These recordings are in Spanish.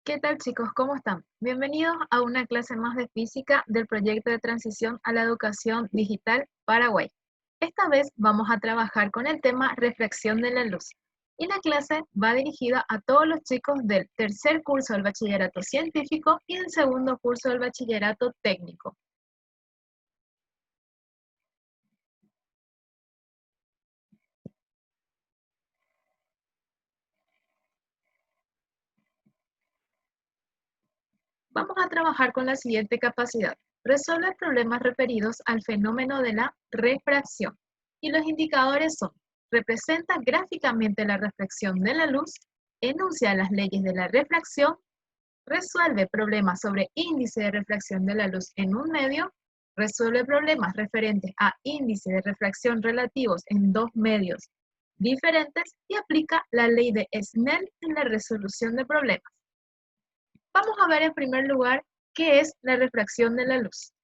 ¿Qué tal, chicos? ¿Cómo están? Bienvenidos a una clase más de física del proyecto de transición a la educación digital Paraguay. Esta vez vamos a trabajar con el tema refracción de la luz y la clase va dirigida a todos los chicos del tercer curso del bachillerato científico y del segundo curso del bachillerato técnico. Vamos a trabajar con la siguiente capacidad. Resolver problemas referidos al fenómeno de la refracción. Y los indicadores son: representa gráficamente la reflexión de la luz, enuncia las leyes de la refracción, resuelve problemas sobre índice de refracción de la luz en un medio, resuelve problemas referentes a índice de refracción relativos en dos medios diferentes y aplica la ley de Snell en la resolución de problemas. Vamos a ver en primer lugar qué es la refracción de la luz.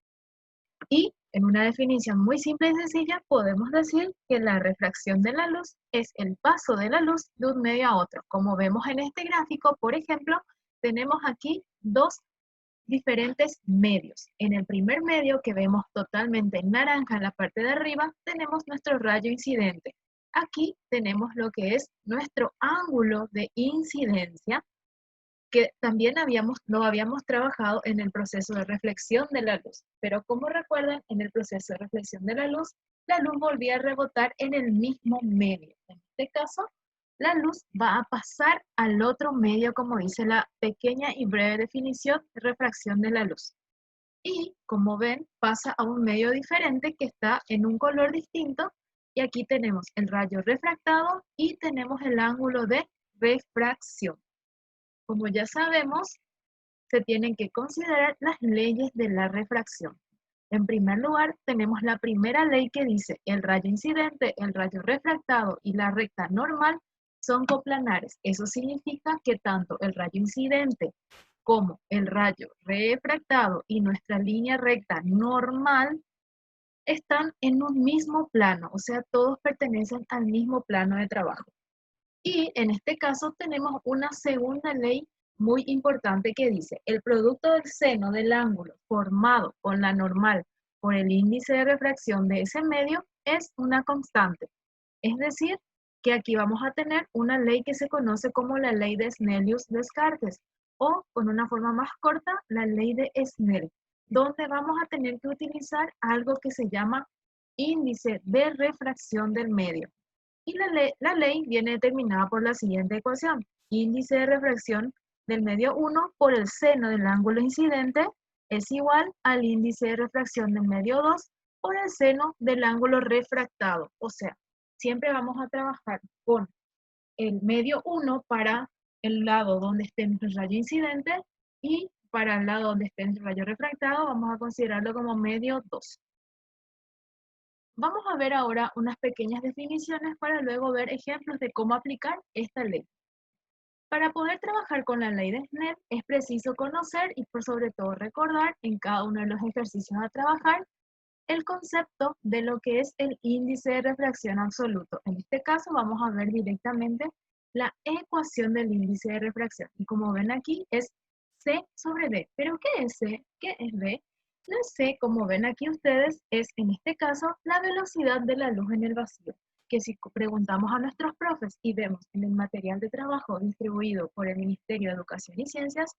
Y en una definición muy simple y sencilla podemos decir que la refracción de la luz es el paso de la luz de un medio a otro. Como vemos en este gráfico, por ejemplo, tenemos aquí dos diferentes medios. En el primer medio, que vemos totalmente en naranja en la parte de arriba, tenemos nuestro rayo incidente. Aquí tenemos lo que es nuestro ángulo de incidencia, que también lo habíamos trabajado en el proceso de reflexión de la luz. Pero como recuerdan, en el proceso de reflexión de la luz volvía a rebotar en el mismo medio. En este caso, la luz va a pasar al otro medio, como dice la pequeña y breve definición de refracción de la luz. Y como ven, pasa a un medio diferente que está en un color distinto. Y aquí tenemos el rayo refractado y tenemos el ángulo de refracción. Como ya sabemos, se tienen que considerar las leyes de la refracción. En primer lugar, tenemos la primera ley que dice: el rayo incidente, el rayo refractado y la recta normal son coplanares. Eso significa que tanto el rayo incidente como el rayo refractado y nuestra línea recta normal están en un mismo plano, o sea, todos pertenecen al mismo plano de trabajo. Y en este caso tenemos una segunda ley muy importante que dice: el producto del seno del ángulo formado con la normal por el índice de refracción de ese medio es una constante. Es decir, que aquí vamos a tener una ley que se conoce como la ley de Snellius-Descartes, o con una forma más corta, la ley de Snell, donde vamos a tener que utilizar algo que se llama índice de refracción del medio. Y la ley viene determinada por la siguiente ecuación: índice de refracción del medio 1 por el seno del ángulo incidente es igual al índice de refracción del medio 2 por el seno del ángulo refractado. O sea, siempre vamos a trabajar con el medio 1 para el lado donde esté el rayo incidente, y para el lado donde esté el rayo refractado vamos a considerarlo como medio 2. Vamos a ver ahora unas pequeñas definiciones para luego ver ejemplos de cómo aplicar esta ley. Para poder trabajar con la ley de Snell es preciso conocer y por sobre todo recordar en cada uno de los ejercicios a trabajar el concepto de lo que es el índice de refracción absoluto. En este caso vamos a ver directamente la ecuación del índice de refracción. Y como ven aquí es C sobre D. ¿Pero qué es C? ¿Qué es D? La C, como ven aquí ustedes, es en este caso la velocidad de la luz en el vacío, que si preguntamos a nuestros profes y vemos en el material de trabajo distribuido por el Ministerio de Educación y Ciencias,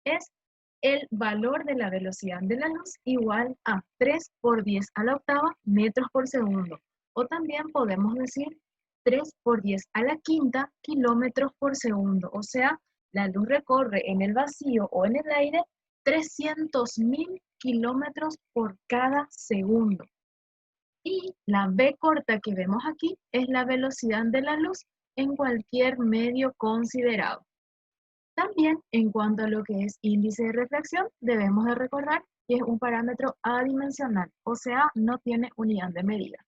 es el valor de la velocidad de la luz igual a 3 por 10 a la octava metros por segundo. O también podemos decir 3 por 10 a la quinta kilómetros por segundo. O sea, la luz recorre en el vacío o en el aire 300.000 kilómetros por cada segundo. Y la v corta que vemos aquí es la velocidad de la luz en cualquier medio considerado. También, en cuanto a lo que es índice de refracción, debemos de recordar que es un parámetro adimensional, o sea, no tiene unidad de medida.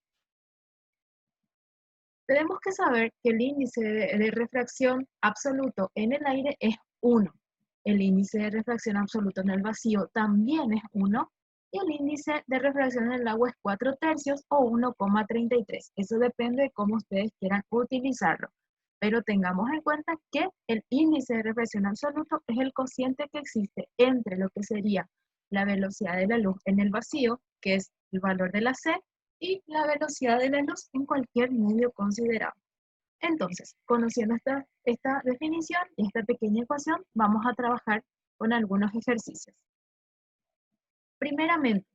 Tenemos que saber que el índice de refracción absoluto en el aire es 1. El índice de refracción absoluto en el vacío también es 1. Y el índice de refracción en el agua es 4/3 o 1,33. Eso depende de cómo ustedes quieran utilizarlo. pero tengamos en cuenta que el índice de refracción absoluto es el cociente que existe entre lo que sería la velocidad de la luz en el vacío, que es el valor de la C, y la velocidad de la luz en cualquier medio considerado. Entonces, conociendo esta definición y esta pequeña ecuación, vamos a trabajar con algunos ejercicios. Primeramente,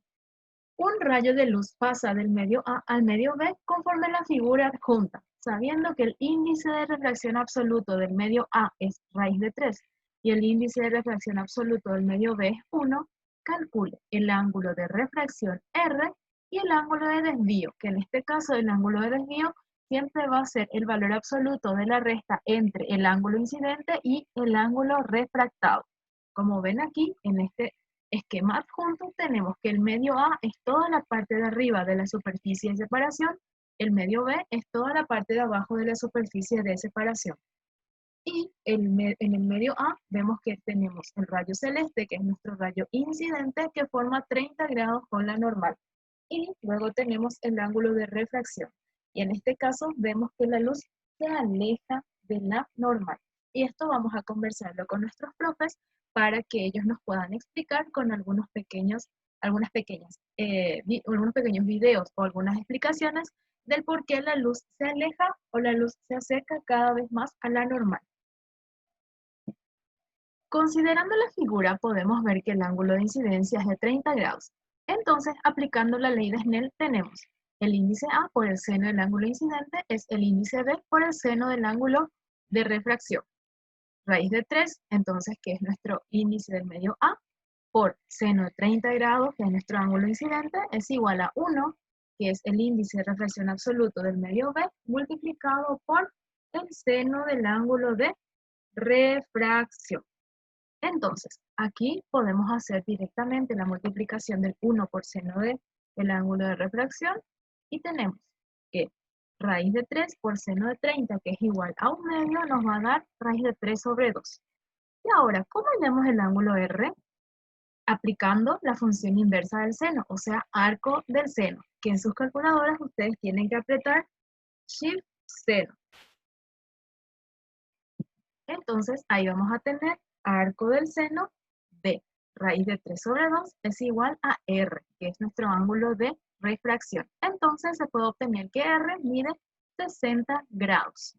un rayo de luz pasa del medio A al medio B conforme la figura adjunta, sabiendo que el índice de refracción absoluto del medio A es raíz de 3 y el índice de refracción absoluto del medio B es 1, calcule el ángulo de refracción R y el ángulo de desvío, que en este caso el ángulo de desvío siempre va a ser el valor absoluto de la resta entre el ángulo incidente y el ángulo refractado. Como ven aquí, en este esquema adjunto tenemos que el medio A es toda la parte de arriba de la superficie de separación, el medio B es toda la parte de abajo de la superficie de separación. Y en el medio A vemos que tenemos el rayo celeste, que es nuestro rayo incidente, que forma 30 grados con la normal. Y luego tenemos el ángulo de refracción. Y en este caso vemos que la luz se aleja de la normal. Y esto vamos a conversarlo con nuestros profes para que ellos nos puedan explicar con algunos pequeños videos o algunas explicaciones del por qué la luz se aleja o la luz se acerca cada vez más a la normal. Considerando la figura, podemos ver que el ángulo de incidencia es de 30 grados. Entonces, aplicando la ley de Snell, tenemos el índice A por el seno del ángulo incidente es el índice B por el seno del ángulo de refracción. Raíz de 3, entonces, que es nuestro índice del medio A, por seno de 30 grados, que es nuestro ángulo incidente, es igual a 1, que es el índice de refracción absoluto del medio B, multiplicado por el seno del ángulo de refracción. Entonces, aquí podemos hacer directamente la multiplicación del 1 por seno del ángulo de refracción y tenemos que raíz de 3 por seno de 30, que es igual a 1 medio, nos va a dar raíz de 3 sobre 2. Y ahora, ¿cómo hallamos el ángulo R? Aplicando la función inversa del seno, o sea, arco del seno, que en sus calculadoras ustedes tienen que apretar Shift Seno. Entonces, ahí vamos a tener arco del seno de raíz de 3 sobre 2 es igual a R, que es nuestro ángulo de refracción. Entonces, se puede obtener que R mide 60 grados.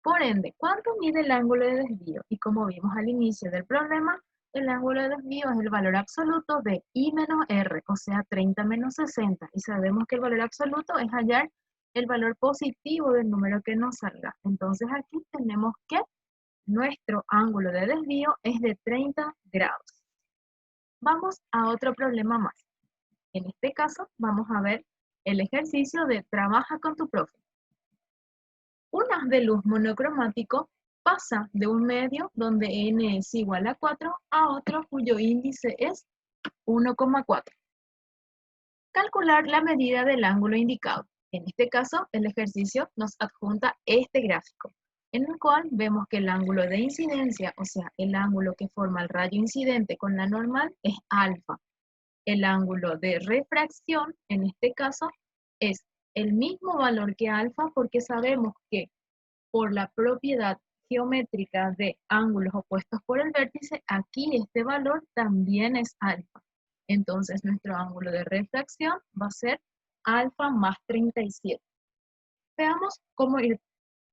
Por ende, ¿cuánto mide el ángulo de desvío? Y como vimos al inicio del problema, el ángulo de desvío es el valor absoluto de I menos R, o sea, 30 menos 60. Y sabemos que el valor absoluto es hallar el valor positivo del número que nos salga. Entonces, aquí tenemos que nuestro ángulo de desvío es de 30 grados. Vamos a otro problema más. En este caso, vamos a ver el ejercicio de trabaja con tu profe. Un haz de luz monocromático pasa de un medio donde n es igual a 4 a otro cuyo índice es 1,4. Calcular la medida del ángulo indicado. En este caso, el ejercicio nos adjunta este gráfico, en el cual vemos que el ángulo de incidencia, o sea, el ángulo que forma el rayo incidente con la normal, es alfa. El ángulo de refracción, en este caso, es el mismo valor que alfa porque sabemos que por la propiedad geométrica de ángulos opuestos por el vértice, aquí este valor también es alfa. Entonces, nuestro ángulo de refracción va a ser alfa más 37. Veamos cómo ir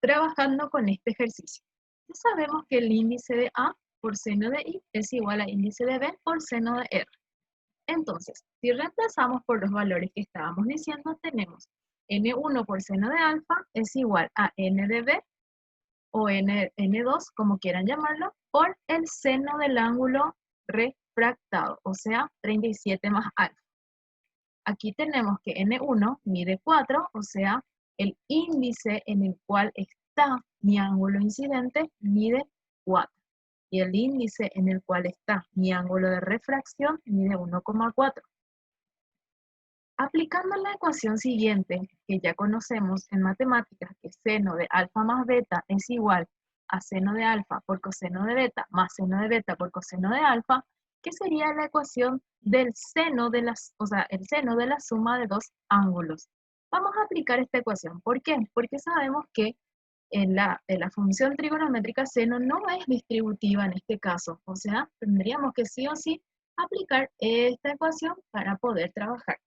trabajando con este ejercicio. Ya sabemos que el índice de A por seno de I es igual a índice de B por seno de R. Entonces, si reemplazamos por los valores que estábamos diciendo, tenemos N1 por seno de alfa es igual a N de B o N2, como quieran llamarlo, por el seno del ángulo refractado, o sea, 37 más alfa. Aquí tenemos que N1 mide 4, o sea, el índice en el cual está mi ángulo incidente mide 4. Y el índice en el cual está mi ángulo de refracción mide 1,4. Aplicando la ecuación siguiente, que ya conocemos en matemáticas, que seno de alfa más beta es igual a seno de alfa por coseno de beta más seno de beta por coseno de alfa, que sería la ecuación del seno de el seno de la suma de dos ángulos. Vamos a aplicar esta ecuación. ¿Por qué? Porque sabemos que la función trigonométrica seno no es distributiva en este caso. O sea, tendríamos que sí o sí aplicar esta ecuación para poder trabajar.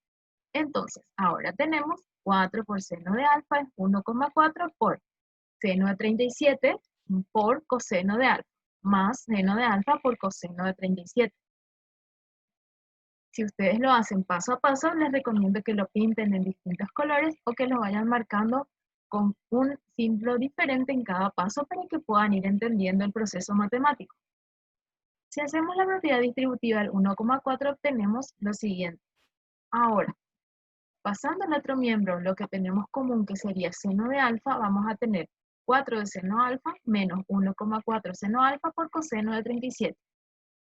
Entonces, ahora tenemos 4 por seno de alfa es 1,4 por seno de 37 por coseno de alfa, más seno de alfa por coseno de 37. Si ustedes lo hacen paso a paso, les recomiendo que lo pinten en distintos colores o que lo vayan marcando con un símbolo diferente en cada paso para que puedan ir entendiendo el proceso matemático. Si hacemos la propiedad distributiva del 1,4 obtenemos lo siguiente. Ahora, pasando al otro miembro, lo que tenemos común que sería seno de alfa, vamos a tener 4 de seno alfa menos 1,4 seno alfa por coseno de 37.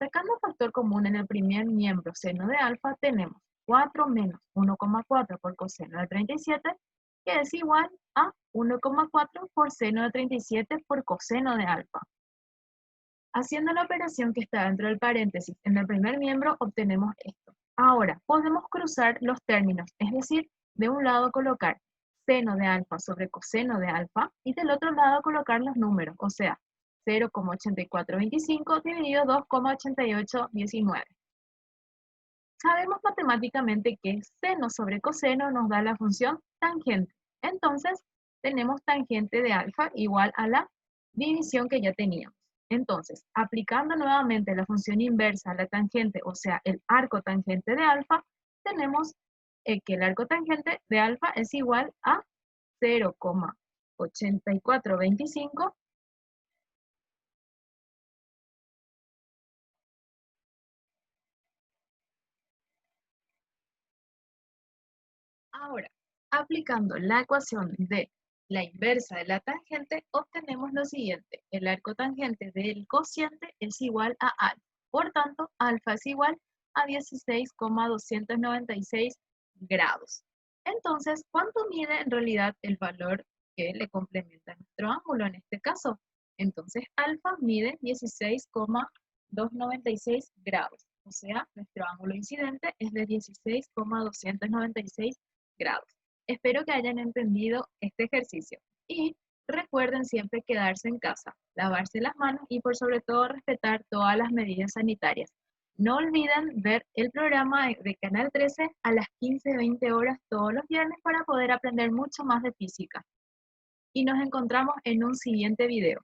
Sacando factor común en el primer miembro seno de alfa, tenemos 4 menos 1,4 por coseno de 37, que es igual a 1,4 por seno de 37 por coseno de alfa. Haciendo la operación que está dentro del paréntesis en el primer miembro, obtenemos esto. Ahora, podemos cruzar los términos, es decir, de un lado colocar seno de alfa sobre coseno de alfa y del otro lado colocar los números, o sea, 0,8425 dividido 2,8819. Sabemos matemáticamente que seno sobre coseno nos da la función tangente. Entonces, tenemos tangente de alfa igual a la división que ya teníamos. Entonces, aplicando nuevamente la función inversa a la tangente, o sea, el arco tangente de alfa, tenemos que el arco tangente de alfa es igual a 0,8425 . Ahora, aplicando la ecuación de la inversa de la tangente, obtenemos lo siguiente. El arco tangente del cociente es igual a alfa. Por tanto, alfa es igual a 16,296 grados. Entonces, ¿cuánto mide en realidad el valor que le complementa a nuestro ángulo en este caso? Entonces, alfa mide 16,296 grados. O sea, nuestro ángulo incidente es de 16,296 grados. Espero que hayan entendido este ejercicio y recuerden siempre quedarse en casa, lavarse las manos y por sobre todo respetar todas las medidas sanitarias. No olviden ver el programa de Canal 13 a las 15:20 horas todos los viernes para poder aprender mucho más de física. Y nos encontramos en un siguiente video.